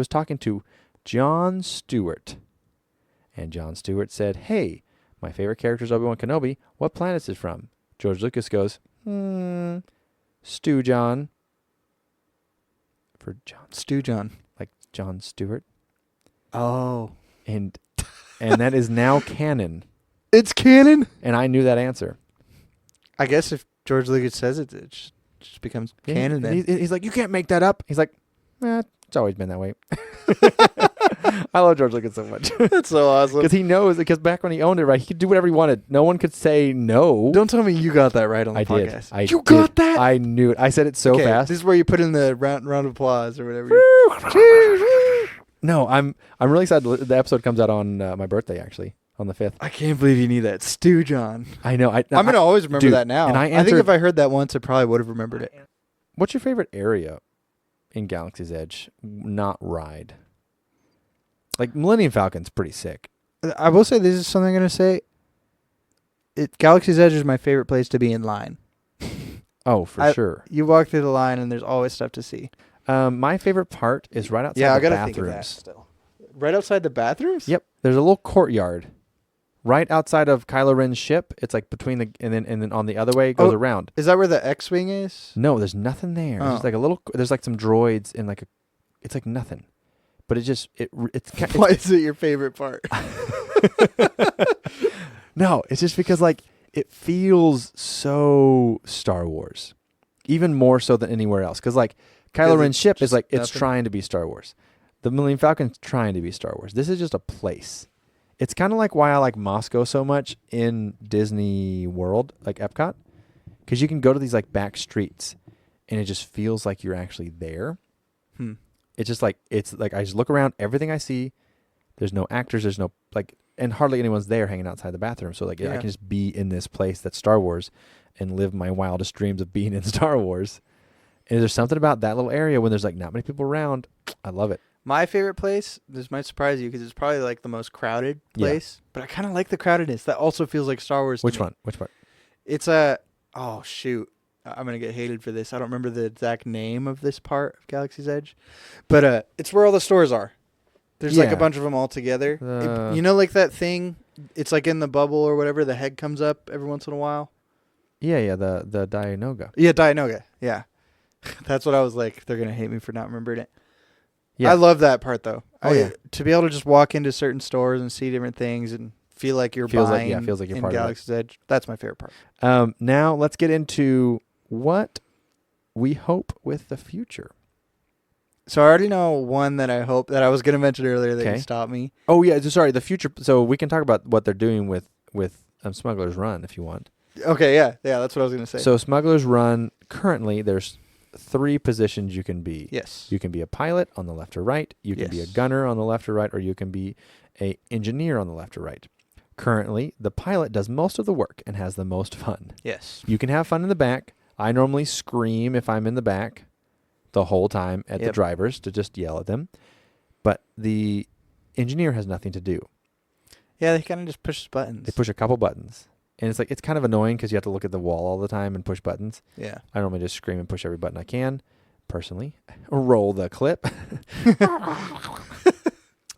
talking to Jon Stewart. And Jon Stewart said, "Hey, my favorite character is Obi-Wan Kenobi. What planet is it from?" George Lucas goes, Stew John. For John. Stew John. Like Jon Stewart. Oh. And that is now canon. It's canon? And I knew that answer. I guess if George Lucas says it, it just becomes canon then. He's like, you can't make that up. He's like, it's always been that way. I love George Lucas so much. That's so awesome. Because he knows, because back when he owned it, right, he could do whatever he wanted. No one could say no. Don't tell me you got that right on the podcast. I did. Got that? I knew it. I said it so fast. This is where you put in the round of applause or whatever. No, I'm really excited. The episode comes out on my birthday, actually, on the 5th. I can't believe you need that. Stew John. I know. I'm going to always remember that now. And I think if I heard that once, I probably would have remembered it. What's your favorite area in Galaxy's Edge? Not ride. Like, Millennium Falcon's pretty sick. I will say, this is something I'm going to say. Galaxy's Edge is my favorite place to be in line. Oh, for sure. You walk through the line, and there's always stuff to see. My favorite part is right outside the bathrooms. Yeah, I got to think of that still. Right outside the bathrooms? Yep. There's a little courtyard right outside of Kylo Ren's ship. It's like between the and then on the other way it goes around. Is that where the X-wing is? No, there's nothing there. There's like a little. There's like some droids and like it's like nothing. But it's why is it your favorite part? No, it's just because like it feels so Star Wars, even more so than anywhere else. Because like Kylo Ren's ship is like it's trying to be Star Wars. The Millennium Falcon's trying to be Star Wars. This is just a place. It's kind of like why I like Moscow so much in Disney World, like Epcot, because you can go to these like back streets, and it just feels like you're actually there. It's just like I just look around, everything I see. There's no actors, there's no like, and hardly anyone's there hanging outside the bathroom. So like I can just be in this place that's Star Wars, and live my wildest dreams of being in Star Wars. And there's something about that little area when there's like not many people around. I love it. My favorite place, this might surprise you because it's probably like the most crowded place, but I kind of like the crowdedness. That also feels like Star Wars. Which one? Which part? It's oh shoot. I'm going to get hated for this. I don't remember the exact name of this part of Galaxy's Edge, but it's where all the stores are. There's like a bunch of them all together. You know, like that thing, it's like in the bubble or whatever, the head comes up every once in a while. Yeah, the Dianoga. Yeah, Dianoga. Yeah. That's what I was like. They're going to hate me for not remembering it. Yeah. I love that part, though. Yeah. To be able to just walk into certain stores and see different things and feel like you're buying feels like you're in part Galaxy's Edge. That's my favorite part. Now let's get into what we hope with the future. So I already know one that I hope that I was going to mention earlier that you stopped me. Oh, yeah. Sorry, the future. So we can talk about what they're doing with Smuggler's Run if you want. Okay, yeah. Yeah, that's what I was going to say. So Smuggler's Run, currently there's 3 positions you can be. Yes. You can be a pilot on the left or right. You can be a gunner on the left or right, or you can be an engineer on the left or right. Currently, the pilot does most of the work and has the most fun. Yes. You can have fun in the back. I normally scream if I'm in the back the whole time at the drivers to just yell at them. But the engineer has nothing to do. Yeah, they kind of just push buttons. They push a couple buttons. And it's kind of annoying because you have to look at the wall all the time and push buttons. Yeah. I normally just scream and push every button I can, personally. Roll the clip.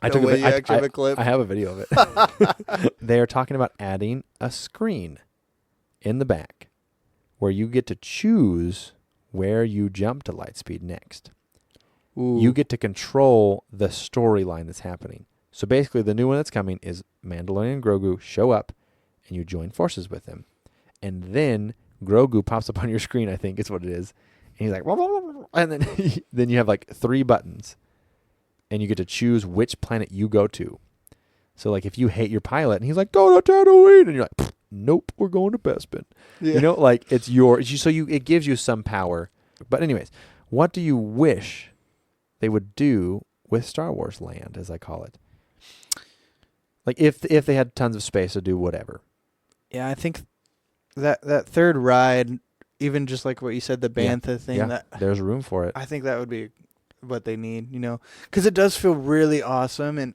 I have a clip. I have a video of it. They are talking about adding a screen in the back where you get to choose where you jump to lightspeed next. Ooh. You get to control the storyline that's happening. So basically, the new one that's coming is Mandalorian and Grogu show up, and you join forces with him. And then Grogu pops up on your screen, I think is what it is. And he's like, and then then you have like 3 buttons. And you get to choose which planet you go to. So like if you hate your pilot and he's like, go to Tatooine, and you're like, nope, we're going to Bespin. Yeah. You know, like it's it gives you some power. But anyways, what do you wish they would do with Star Wars Land, as I call it? Like if they had tons of space to do whatever. Yeah, I think that third ride, even just like what you said, the Bantha thing, that there's room for it. I think that would be what they need, you know, because it does feel really awesome, and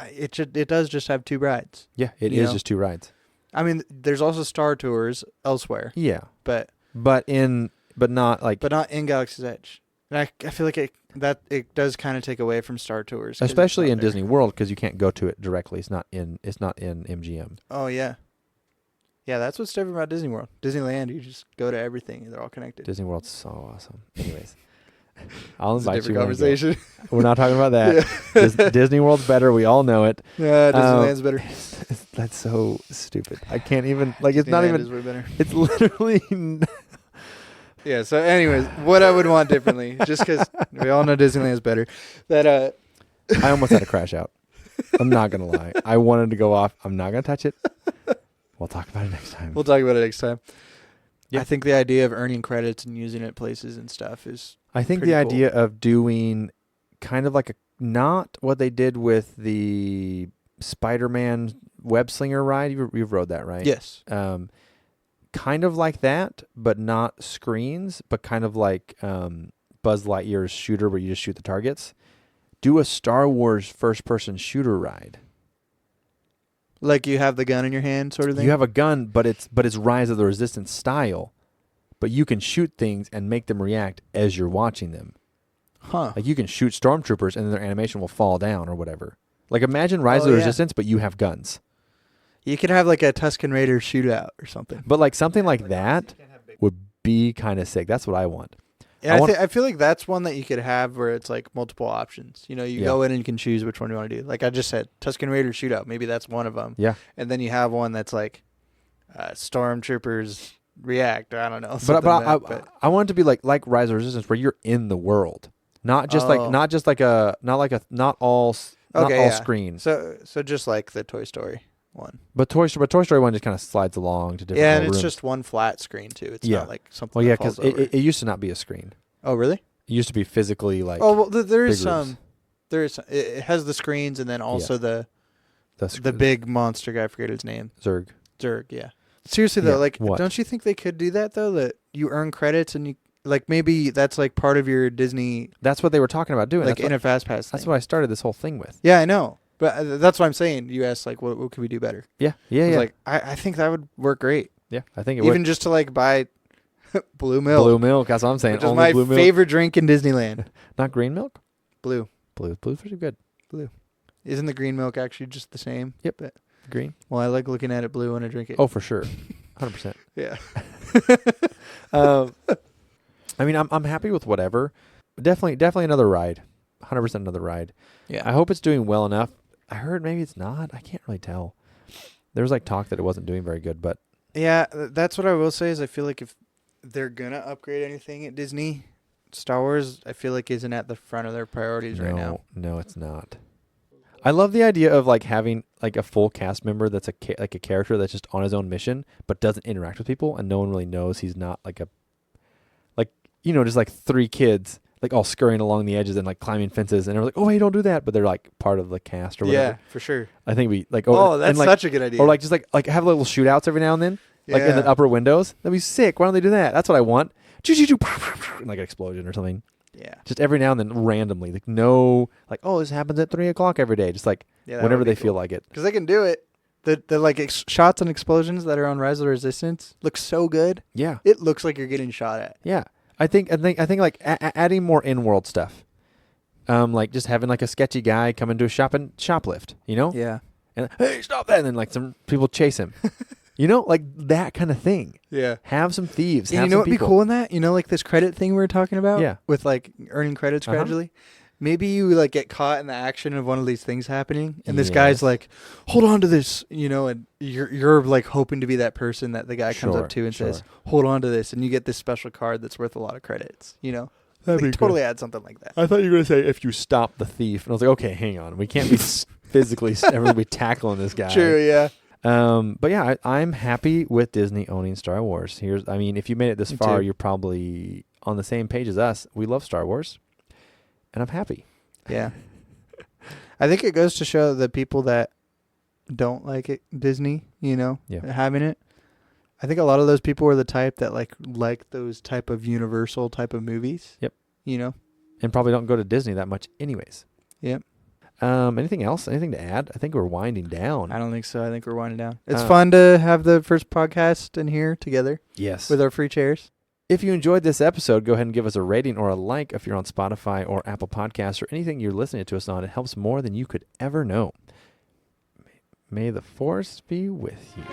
it does just have 2 rides. Yeah, it is just 2 rides. I mean, there's also Star Tours elsewhere. Yeah, but not in Galaxy's Edge. And I feel like it does kind of take away from Star Tours, especially in Disney World, because you can't go to it directly. It's not in MGM. Oh yeah. Yeah, that's what's different about Disney World. Disneyland, you just go to everything. They're all connected. Disney World's so awesome. Anyways, I'll invite you. Conversation. We're not talking about that. Disney World's better. We all know it. Yeah, Disneyland's better. That's so stupid. I can't even it's Disneyland not even. Is way better. It's literally. Yeah. So, anyways, what I would want differently, just because we all know Disneyland's better. That I almost had a crash out. I'm not gonna lie. I wanted to go off. I'm not gonna touch it. We'll talk about it next time. We'll talk about it next time. Yeah. I think the idea of earning credits and using it places and stuff is. I think the idea of doing kind of like not what they did with the Spider-Man web slinger ride. You've rode that, right? Yes. Kind of like that, but not screens, but kind of like Buzz Lightyear's shooter where you just shoot the targets. Do a Star Wars first-person shooter ride. Like you have the gun in your hand, sort of thing. You have a gun, but it's Rise of the Resistance style, but you can shoot things and make them react as you're watching them. Huh? Like you can shoot stormtroopers and then their animation will fall down or whatever. Like imagine Rise of the Resistance, but you have guns. You could have like a Tusken Raider shootout or something. But like something like that would be kind of sick. That's what I want. Yeah, I feel like that's one that you could have where it's like multiple options. You know, you go in and you can choose which one you want to do. Like I just said, Tusken Raider shootout. Maybe that's one of them. Yeah. And then you have one that's like stormtroopers react. I don't know. But I want it to be like Rise of the Resistance, where you're in the world, not all screens. So just like the Toy Story one. But Toy Story 1 just kind of slides along to different and it's rooms. just one flat screen too. It's not like something. Well, yeah, because it used to not be a screen. Oh, really? It used to be physically like. Oh, well, there is big some. There is. It has the screens and then also the big monster guy. I forget his name. Zurg. Yeah. Seriously though, like, what? don't you think they could do that though? That you earn credits and you like maybe that's like part of your Disney. That's what they were talking about doing. Like in a fast pass. That's what I started this whole thing with. Yeah, I know. But that's what I'm saying. You asked, like, what could we do better? Yeah. Like, I think that would work great. Yeah, I think it would. Even just to, like, buy blue milk. Blue milk, that's what I'm saying. Which is my favorite drink in Disneyland. Not green milk? Blue. Blue's pretty good. Blue. Isn't the green milk actually just the same? Yep. Green. Well, I like looking at it blue when I drink it. Oh, for sure. 100%. Yeah. I mean, I'm happy with whatever. Definitely another ride. 100% another ride. Yeah. I hope it's doing well enough. I heard maybe it's not. I can't really tell. There was like talk that it wasn't doing very good, but yeah, that's what I will say is I feel like if they're gonna upgrade anything at Disney, Star Wars, I feel like isn't at the front of their priorities right now. No, it's not. I love the idea of like having like a full cast member that's like a character that's just on his own mission but doesn't interact with people and no one really knows he's not like just like 3 kids like all scurrying along the edges and like climbing fences and they're like, oh, hey, don't do that, but they're like part of the cast or whatever. Yeah, for sure. I think we like that's such a good idea. Or like just like have little shootouts every now and then, like in the upper windows. That'd be sick. Why don't they do that? That's what I want. Like an explosion or something. Yeah. Just every now and then randomly, like no, like oh, this happens at 3:00 every day. Just like whenever they feel like it. Because they can do it. The like shots and explosions that are on Rise of the Resistance look so good. Yeah. It looks like you're getting shot at. Yeah. I think like adding more in-world stuff, like just having like a sketchy guy come into a shop and shoplift, you know? Yeah. And hey, stop that! And then like some people chase him, you know, like that kind of thing. Yeah. Have some thieves. And you know what'd be cool in that? You know, like this credit thing we were talking about. Yeah. With like earning credits gradually. Maybe you like get caught in the action of one of these things happening, and this Yes. guy's like, "Hold on to this," and you're like hoping to be that person that the guy comes Sure, up to and sure. says, "Hold on to this," and you get this special card that's worth a lot of credits. That'd Like, be totally add something like that. I thought you were going to say if you stop the thief. And I was like, okay, hang on. We can't be physically everyone be tackling this guy. True, yeah. But yeah, I'm happy with Disney owning Star Wars. If you made it this Me far, too. you're probably on the same page as us. We love Star Wars, and I'm happy. Yeah. I think it goes to show the people that don't like it, Disney, Yeah. having it. I think a lot of those people are the type that like those type of Universal type of movies. Yep. And probably don't go to Disney that much anyways. Yep. Anything else? Anything to add? I think we're winding down. I don't think so. I think we're winding down. It's Uh, fun to have the first podcast in here together Yes. with our free chairs. If you enjoyed this episode, go ahead and give us a rating or a like if you're on Spotify or Apple Podcasts or anything you're listening to us on. It helps more than you could ever know. May the force be with you.